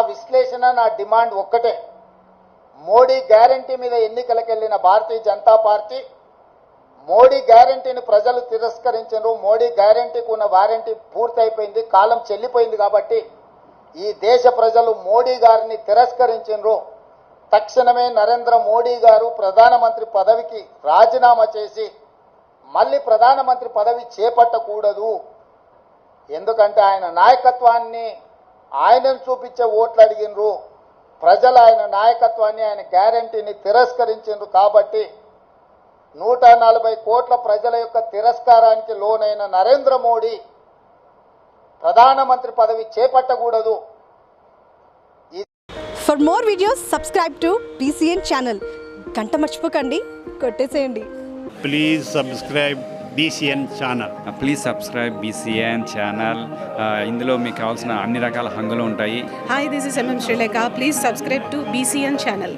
విశ్లేషణ, నా డిమాండ్ ఒక్కటే. మోడీ గ్యారంటీ మీద ఎన్నికలకు వెళ్ళిన భారతీయ జనతా పార్టీ మోడీ గ్యారంటీని ప్రజలు తిరస్కరించారు. మోడీ గ్యారంటీకి ఉన్న వారంటీ పూర్తయిపోయింది, కాలం చెల్లిపోయింది. కాబట్టి ఈ దేశ ప్రజలు మోడీ గారిని తిరస్కరించారు. తక్షణమే నరేంద్ర మోడీ గారు ప్రధానమంత్రి పదవికి రాజీనామా చేసి మళ్ళీ ప్రధానమంత్రి పదవి చేపట్టకూడదు. ఎందుకంటే ఆయన నాయకత్వాన్ని ఆయనను చూపించే ఓట్లు అడిగినరు. ప్రజలు ఆయన నాయకత్వాన్ని, ఆయన గ్యారంటీని తిరస్కరించారు. కాబట్టి 140 కోట్ల ప్రజల యొక్క తిరస్కారానికి లోనైన నరేంద్ర మోడీ ప్రధానమంత్రి పదవి చేపట్టకూడదు. For more videos subscribe to BCN channel. గంట మర్చిపోకండి, కొట్టేసేయండి. Please subscribe BCN channel. Please subscribe BCN channel. ఇందులో మీకు కావాల్సిన అన్ని రకాల హంగులు ఉంటాయి. Hi, this is MM Sri Lanka. Please subscribe to BCN channel.